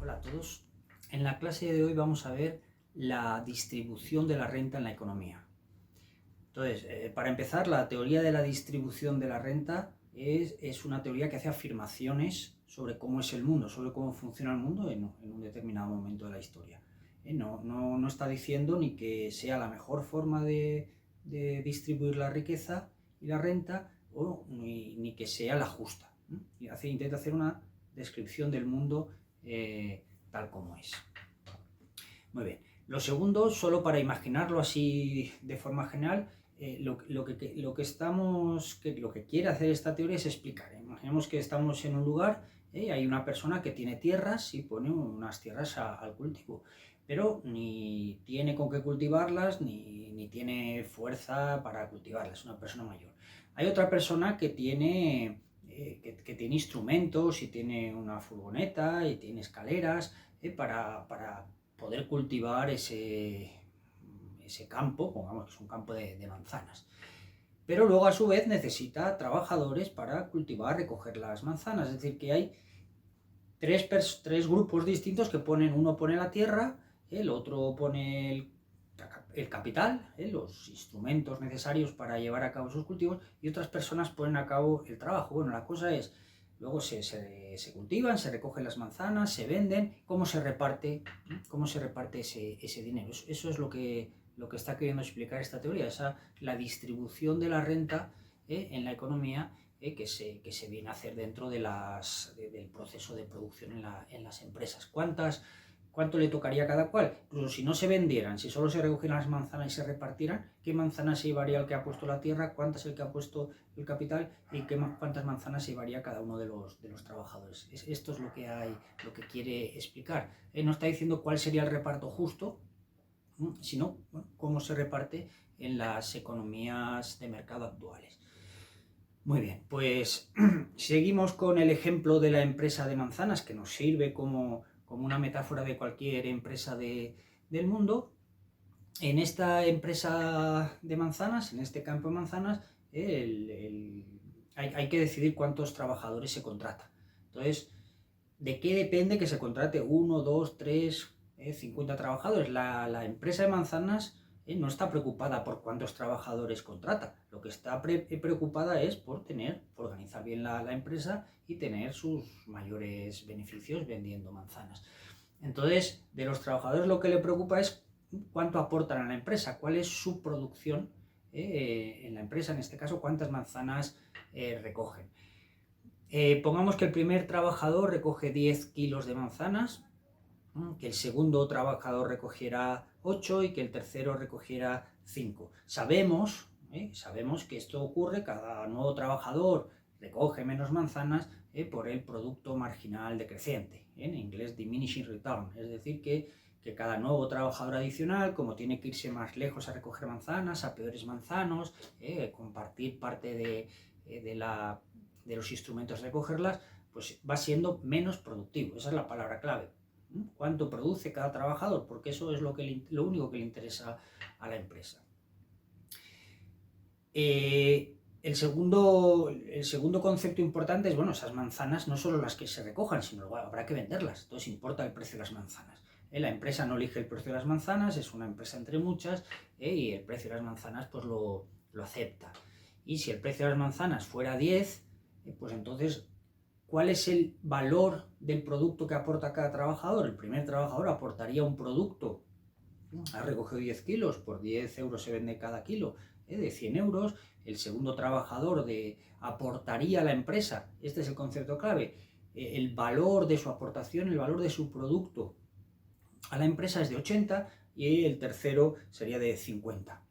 Hola a todos. En la clase de hoy vamos a ver la distribución de la renta en la economía. Entonces, para empezar, la teoría de la distribución de la renta es una teoría que hace afirmaciones sobre cómo es el mundo, sobre cómo funciona el mundo en un determinado momento de la historia. No está diciendo ni que sea la mejor forma de distribuir la riqueza y la renta, ni que sea la justa. Intenta hacer una descripción del mundo tal como es. Muy bien. Lo segundo, solo para imaginarlo así de forma general, lo que quiere hacer esta teoría es explicar. Imaginemos que estamos en un lugar, hay una persona que tiene tierras y pone unas tierras al cultivo, pero ni tiene con qué cultivarlas, ni tiene fuerza para cultivarlas, es una persona mayor. Hay otra persona que tiene instrumentos y tiene una furgoneta y tiene escaleras para poder cultivar ese campo, pongamos que es un campo de manzanas. Pero luego a su vez necesita trabajadores para cultivar, recoger las manzanas, es decir, que hay tres grupos distintos que uno pone la tierra, el otro pone el capital, los instrumentos necesarios para llevar a cabo sus cultivos, y otras personas ponen a cabo el trabajo. Bueno, la cosa es, luego se cultivan, se recogen las manzanas, se venden, cómo se reparte ese dinero. Eso es lo que está queriendo explicar esta teoría, la distribución de la renta en la economía que se viene a hacer dentro del proceso de producción en las empresas. ¿Cuánto le tocaría a cada cual? Incluso si no se vendieran, si solo se recogieran las manzanas y se repartieran, ¿qué manzanas se llevaría el que ha puesto la tierra? ¿Cuántas el que ha puesto el capital? ¿Y cuántas manzanas se llevaría cada uno de los trabajadores? Esto es lo que quiere explicar. No está diciendo cuál sería el reparto justo, sino cómo se reparte en las economías de mercado actuales. Muy bien, pues seguimos con el ejemplo de la empresa de manzanas, que nos sirve como una metáfora de cualquier empresa del mundo. En esta empresa de manzanas, en este campo de manzanas, hay que decidir cuántos trabajadores se contratan. Entonces, ¿de qué depende que se contrate 1, 2, 3, 50 trabajadores? La empresa de manzanas no está preocupada por cuántos trabajadores contrata. Lo que está preocupada es por organizar bien la empresa y tener sus mayores beneficios vendiendo manzanas. Entonces, de los trabajadores lo que le preocupa es cuánto aportan a la empresa, cuál es su producción en la empresa, en este caso, cuántas manzanas recogen. Pongamos que el primer trabajador recoge 10 kilos de manzanas, que el segundo trabajador recogiera 8 y que el tercero recogiera 5. Sabemos que esto ocurre, cada nuevo trabajador recoge menos manzanas por el producto marginal decreciente, en inglés diminishing return, es decir, que cada nuevo trabajador adicional, como tiene que irse más lejos a recoger manzanas, a peores manzanos, compartir parte de los instrumentos de recogerlas, pues va siendo menos productivo. Esa es la palabra clave. ¿Cuánto produce cada trabajador? Porque eso es lo único que le interesa a la empresa. El segundo concepto importante es, esas manzanas no solo las que se recojan, sino luego habrá que venderlas. Entonces importa el precio de las manzanas. La empresa no elige el precio de las manzanas, es una empresa entre muchas, y el precio de las manzanas pues lo acepta. Y si el precio de las manzanas fuera 10, pues entonces, ¿cuál es el valor del producto que aporta cada trabajador? El primer trabajador aportaría un producto, ha recogido 10 kilos, por 10 euros se vende cada kilo, de 100 euros. El segundo trabajador aportaría a la empresa, este es el concepto clave, el valor de su aportación, el valor de su producto a la empresa es de 80 y el tercero sería de 50.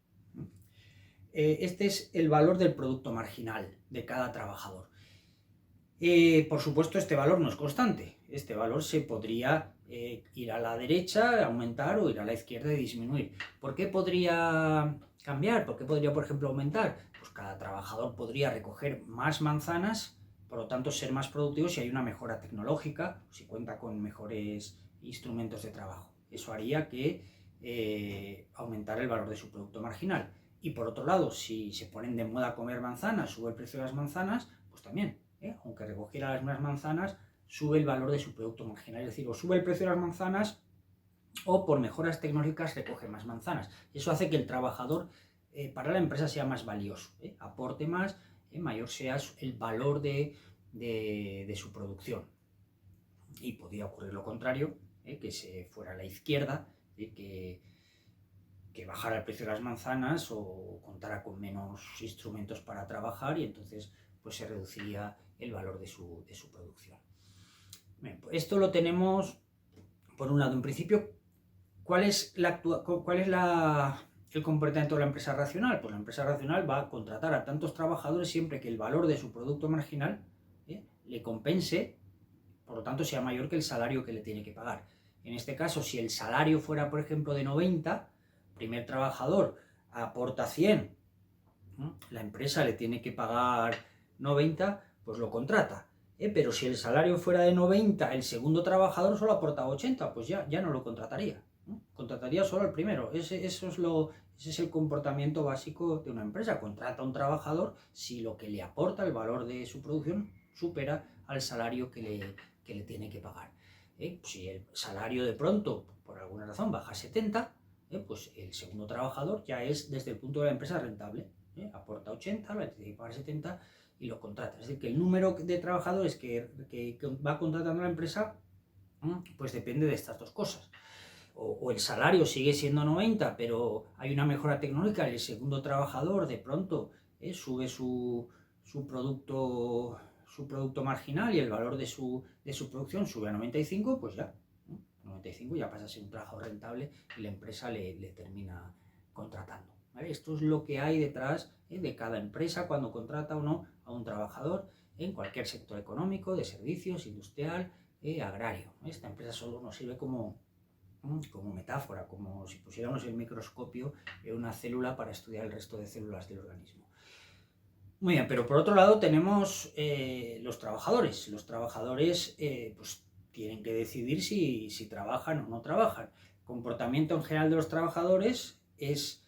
Este es el valor del producto marginal de cada trabajador. Por supuesto, este valor no es constante. Este valor se podría ir a la derecha, aumentar, o ir a la izquierda y disminuir. ¿Por qué podría cambiar? ¿Por qué podría, por ejemplo, aumentar? Pues cada trabajador podría recoger más manzanas, por lo tanto ser más productivo si hay una mejora tecnológica, si cuenta con mejores instrumentos de trabajo. Eso haría que aumentara el valor de su producto marginal. Y por otro lado, si se ponen de moda comer manzanas, sube el precio de las manzanas, pues también. Aunque recogiera las mismas manzanas, sube el valor de su producto marginal. Es decir, o sube el precio de las manzanas o por mejoras tecnológicas recoge más manzanas. Eso hace que el trabajador para la empresa sea más valioso, aporte más, mayor sea el valor de su producción. Y podría ocurrir lo contrario, que se fuera a la izquierda, que bajara el precio de las manzanas o contara con menos instrumentos para trabajar y entonces pues se reduciría el valor de su producción. Bien, pues esto lo tenemos por un lado. En principio, ¿cuál es el comportamiento de la empresa racional? Pues la empresa racional va a contratar a tantos trabajadores siempre que el valor de su producto marginal le compense, por lo tanto sea mayor que el salario que le tiene que pagar. En este caso, si el salario fuera, por ejemplo, de 90, primer trabajador aporta 100, la empresa le tiene que pagar 90, pues lo contrata. Pero si el salario fuera de 90, el segundo trabajador solo aporta 80, pues ya no lo contrataría. Contrataría solo al primero. Ese es el comportamiento básico de una empresa. Contrata a un trabajador si lo que le aporta, el valor de su producción, supera al salario que le tiene que pagar. Si el salario de pronto, por alguna razón, baja a 70, pues el segundo trabajador ya es, desde el punto de la empresa, rentable. Aporta 80, le tiene que pagar 70 y lo contrata. Es decir, que el número de trabajadores que va contratando la empresa pues depende de estas dos cosas. O el salario sigue siendo 90, pero hay una mejora tecnológica y el segundo trabajador de pronto sube su producto marginal y el valor de su producción sube a 95, pues ya, 95 ya pasa a ser un trabajo rentable y la empresa le termina contratando. ¿Vale? Esto es lo que hay detrás de cada empresa cuando contrata o no a un trabajador en cualquier sector económico, de servicios, industrial, agrario. Esta empresa solo nos sirve como metáfora, como si pusiéramos el microscopio en una célula para estudiar el resto de células del organismo. Muy bien, pero por otro lado tenemos los trabajadores. Los trabajadores pues tienen que decidir si trabajan o no trabajan. El comportamiento en general de los trabajadores es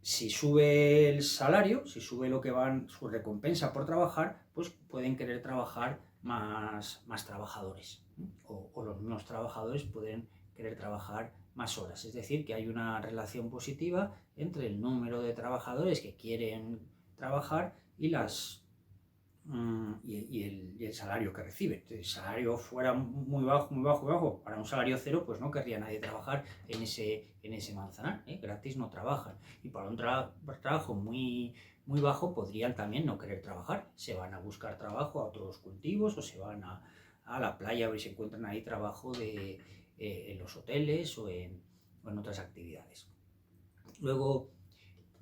si sube el salario, si sube lo que van su recompensa por trabajar, pues pueden querer trabajar más trabajadores. O los mismos trabajadores pueden querer trabajar más horas. Es decir, que hay una relación positiva entre el número de trabajadores que quieren trabajar y el salario que reciben. Si el salario fuera muy bajo, para un salario cero, pues no querría nadie trabajar en ese manzanar, gratis no trabajan. Y para un trabajo muy bajo podrían también no querer trabajar, se van a buscar trabajo a otros cultivos o se van a la playa a ver si encuentran ahí trabajo en los hoteles o en otras actividades. Luego,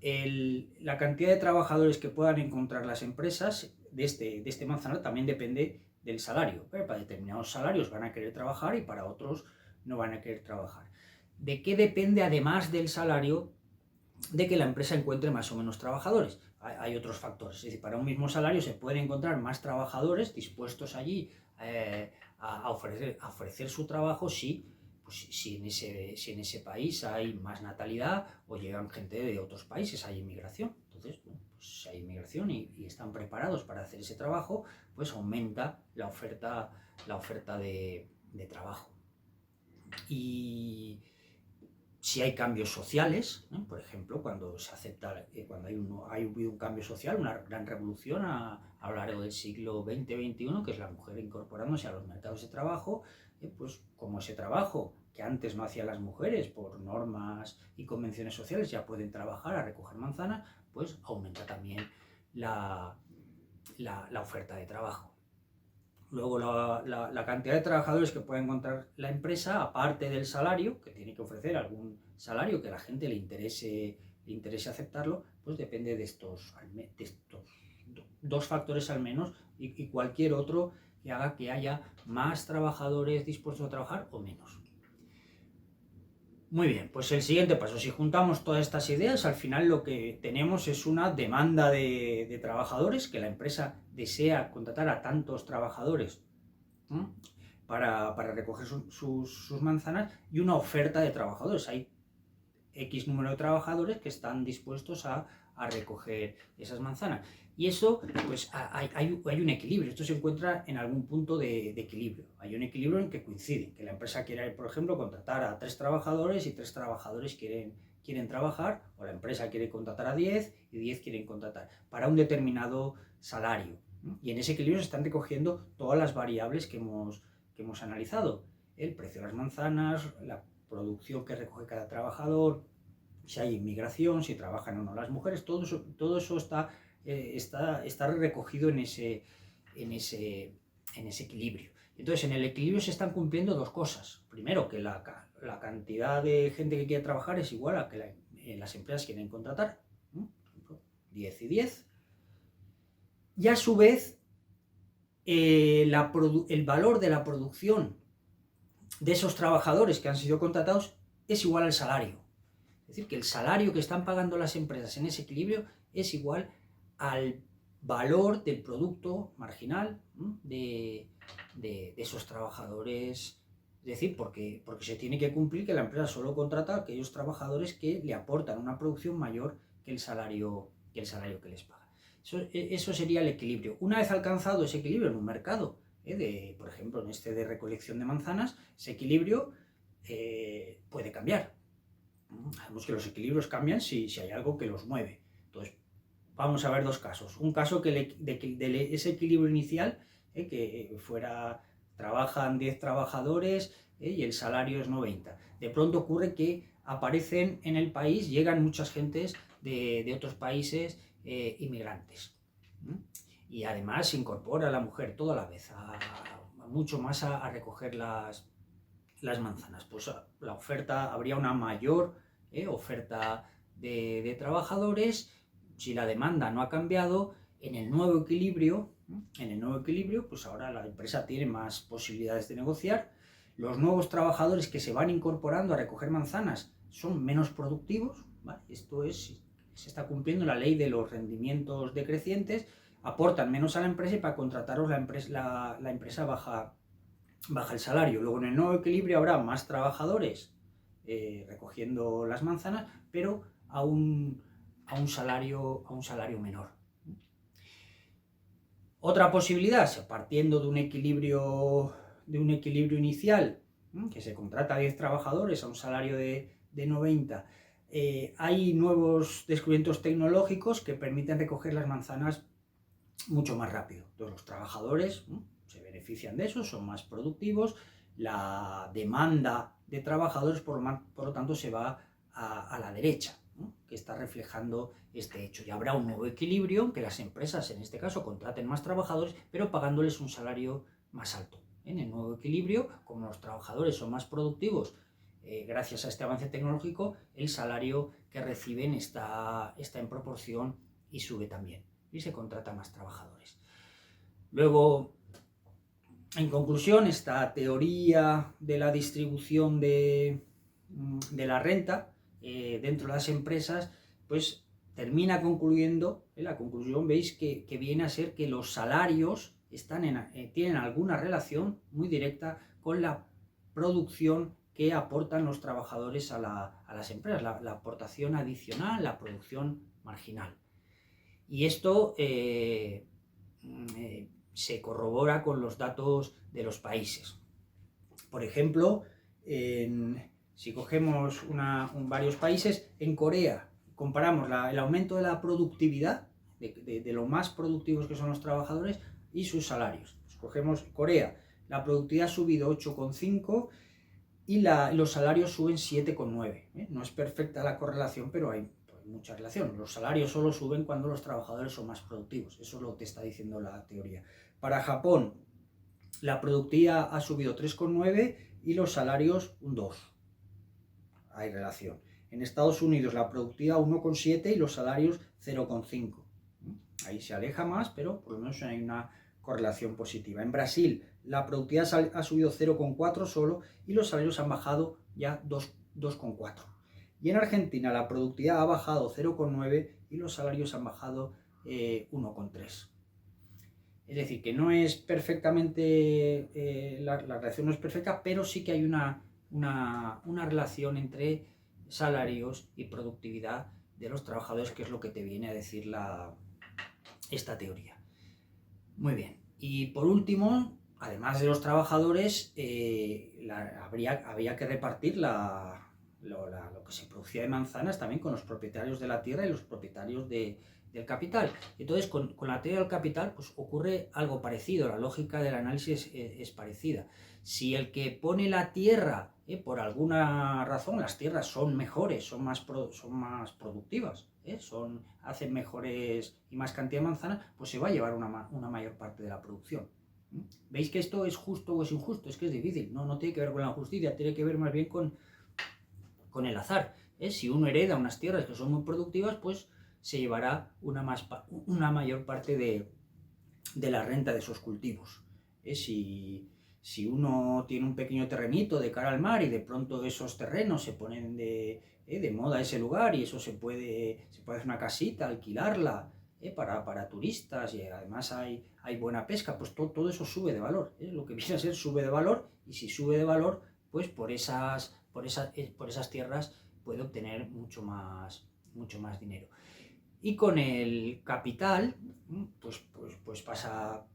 la cantidad de trabajadores que puedan encontrar las empresas de este manzanar también depende del salario. Para determinados salarios van a querer trabajar y para otros no van a querer trabajar. ¿De qué depende, además del salario, de que la empresa encuentre más o menos trabajadores? Hay otros factores. Es decir, para un mismo salario se pueden encontrar más trabajadores dispuestos allí a ofrecer su trabajo si en ese país hay más natalidad o llegan gente de otros países, hay inmigración. Entonces, pues si hay inmigración y están preparados para hacer ese trabajo, pues aumenta la oferta de trabajo. Y si hay cambios sociales, por ejemplo, cuando se acepta, cuando hay habido un cambio social, una gran revolución a lo largo del siglo XX-XXI, que es la mujer incorporándose a los mercados de trabajo, pues como ese trabajo que antes no hacían las mujeres por normas y convenciones sociales ya pueden trabajar a recoger manzanas, pues aumenta también la oferta de trabajo. Luego la cantidad de trabajadores que puede encontrar la empresa, aparte del salario, que tiene que ofrecer algún salario que a la gente le interese aceptarlo, pues depende de estos dos factores al menos y cualquier otro que haga que haya más trabajadores dispuestos a trabajar o menos. Muy bien, pues el siguiente paso, si juntamos todas estas ideas, al final lo que tenemos es una demanda de trabajadores, que la empresa desea contratar a tantos trabajadores para recoger sus manzanas, y una oferta de trabajadores. Hay X número de trabajadores que están dispuestos a a recoger esas manzanas. Y eso, pues hay un equilibrio, esto se encuentra en algún punto de equilibrio. Hay un equilibrio en que coincide, que la empresa quiere, por ejemplo, contratar a 3 trabajadores y 3 trabajadores quieren trabajar, o la empresa quiere contratar a 10 y 10 quieren contratar para un determinado salario. Y en ese equilibrio se están recogiendo todas las variables que hemos analizado. El precio de las manzanas, la producción que recoge cada trabajador, si hay inmigración, si trabajan o no las mujeres, todo eso está recogido en ese equilibrio. Entonces, en el equilibrio se están cumpliendo dos cosas. Primero, que la cantidad de gente que quiere trabajar es igual a que las empresas quieren contratar, 10 y 10. Y a su vez, el valor de la producción de esos trabajadores que han sido contratados es igual al salario. Es decir, que el salario que están pagando las empresas en ese equilibrio es igual al valor del producto marginal de esos trabajadores. Es decir, porque se tiene que cumplir que la empresa solo contrata a aquellos trabajadores que le aportan una producción mayor que el salario que les paga. Eso sería el equilibrio. Una vez alcanzado ese equilibrio en un mercado, por ejemplo, en este de recolección de manzanas, ese equilibrio puede cambiar. Sabemos que los equilibrios cambian si hay algo que los mueve. Entonces, vamos a ver dos casos. Un caso de ese equilibrio inicial, que trabajan 10 trabajadores y el salario es 90. De pronto ocurre que aparecen en el país, llegan muchas gentes de otros países inmigrantes. Y además se incorpora la mujer toda la vez, mucho más a recoger las manzanas. Pues habría una mayor oferta de trabajadores. Si la demanda no ha cambiado, en el nuevo equilibrio, pues ahora la empresa tiene más posibilidades de negociar. Los nuevos trabajadores que se van incorporando a recoger manzanas son menos productivos, ¿vale? Se está cumpliendo la ley de los rendimientos decrecientes, aportan menos a la empresa y para contratarlos la empresa baja el salario. Luego en el nuevo equilibrio habrá más trabajadores recogiendo las manzanas, pero a un salario menor. Otra posibilidad, partiendo de un equilibrio inicial, que se contrata a 10 trabajadores a un salario de 90, hay nuevos descubrimientos tecnológicos que permiten recoger las manzanas mucho más rápido. Entonces los trabajadores se benefician de eso, son más productivos, la demanda de trabajadores por lo tanto se va a la derecha, que está reflejando este hecho. Y habrá un nuevo equilibrio, que las empresas en este caso contraten más trabajadores, pero pagándoles un salario más alto. En el nuevo equilibrio, como los trabajadores son más productivos, gracias a este avance tecnológico, el salario que reciben está en proporción y sube también. Y se contrata más trabajadores. Luego, en conclusión, esta teoría de la distribución de la renta dentro de las empresas, pues termina concluyendo, la conclusión veis que viene a ser que los salarios tienen alguna relación muy directa con la producción que aportan los trabajadores a las empresas, la aportación adicional, la producción marginal. Y esto se corrobora con los datos de los países. Por ejemplo, si cogemos varios países, en Corea comparamos el aumento de la productividad, de lo más productivos que son los trabajadores, y sus salarios. Pues cogemos Corea, la productividad ha subido 8,5 y los salarios suben 7,9. No es perfecta la correlación, pero hay mucha relación. Los salarios solo suben cuando los trabajadores son más productivos. Eso es lo que está diciendo la teoría. Para Japón, la productividad ha subido 3,9 y los salarios un 2. Hay relación. En Estados Unidos la productividad 1,7 y los salarios 0,5. Ahí se aleja más, pero por lo menos hay una correlación positiva. En Brasil la productividad ha subido 0,4 solo y los salarios han bajado ya 2,4. Y en Argentina la productividad ha bajado 0,9 y los salarios han bajado 1,3. Es decir, que no es perfectamente, la relación no es perfecta, pero sí que hay una relación entre salarios y productividad de los trabajadores, que es lo que te viene a decir esta teoría. Muy bien. Y por último, además de los trabajadores, habría que repartir lo que se producía de manzanas también con los propietarios de la tierra y los propietarios del capital. Entonces, con la teoría del capital, pues ocurre algo parecido, la lógica del análisis es parecida. Si el que pone la tierra, por alguna razón, las tierras son mejores, son más productivas, hacen mejores y más cantidad de manzanas, pues se va a llevar una mayor parte de la producción. ¿Veis que esto es justo o es injusto? Es que es difícil, no tiene que ver con la justicia, tiene que ver más bien con el azar. Si uno hereda unas tierras que son muy productivas, pues se llevará una mayor parte de la renta de esos cultivos. Si uno tiene un pequeño terrenito de cara al mar y de pronto esos terrenos se ponen de moda ese lugar y eso se puede hacer una casita, alquilarla para turistas, y además hay buena pesca, pues todo eso sube de valor. Lo que viene a ser sube de valor, y si sube de valor, pues por esas tierras puede obtener mucho más dinero. Y con el capital, pues pasa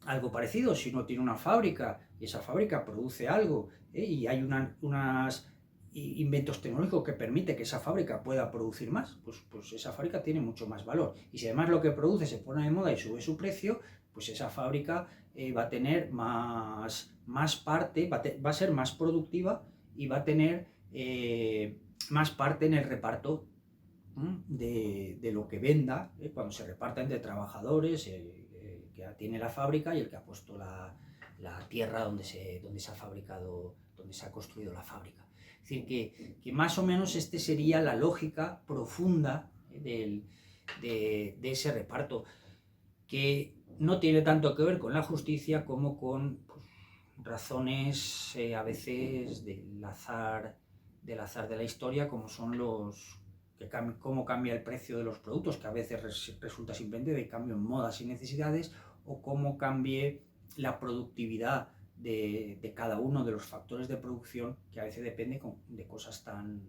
algo parecido. Si uno tiene una fábrica y esa fábrica produce algo, y hay unos inventos tecnológicos que permite que esa fábrica pueda producir más, pues esa fábrica tiene mucho más valor. Y si además lo que produce se pone de moda y sube su precio, pues esa fábrica va a tener más parte, va a ser más productiva y va a tener más parte en el reparto de lo que venda, cuando se reparta entre trabajadores, que tiene la fábrica y el que ha puesto la tierra donde se ha fabricado, donde se ha construido la fábrica. Es decir, que más o menos este sería la lógica profunda de ese reparto, que no tiene tanto que ver con la justicia como con razones a veces del azar de la historia, como son cómo cambia el precio de los productos, que a veces resulta simplemente de cambio en modas y necesidades, o cómo cambie la productividad de cada uno de los factores de producción, que a veces depende de cosas tan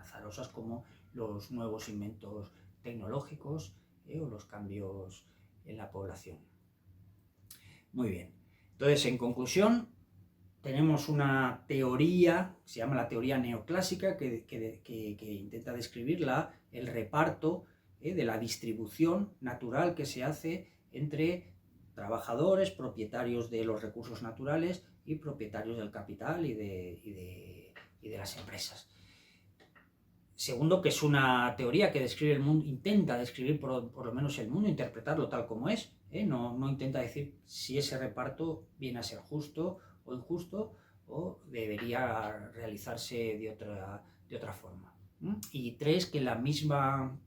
azarosas como los nuevos inventos tecnológicos o los cambios en la población. Muy bien. Entonces, en conclusión, tenemos una teoría, se llama la teoría neoclásica, que intenta describir el reparto de la distribución natural que se hace entre trabajadores, propietarios de los recursos naturales y propietarios del capital y de las empresas. Segundo, que es una teoría que describe el mundo, intenta describir por lo menos el mundo, interpretarlo tal como es, no intenta decir si ese reparto viene a ser justo o injusto, o debería realizarse de otra forma. Y tres, que la misma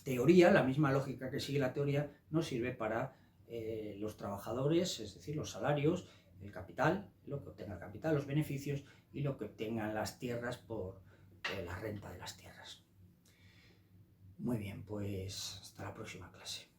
teoría, la misma lógica que sigue la teoría, no sirve para los trabajadores, es decir, los salarios, el capital, lo que obtenga el capital, los beneficios, y lo que obtengan las tierras por la renta de las tierras. Muy bien, pues hasta la próxima clase.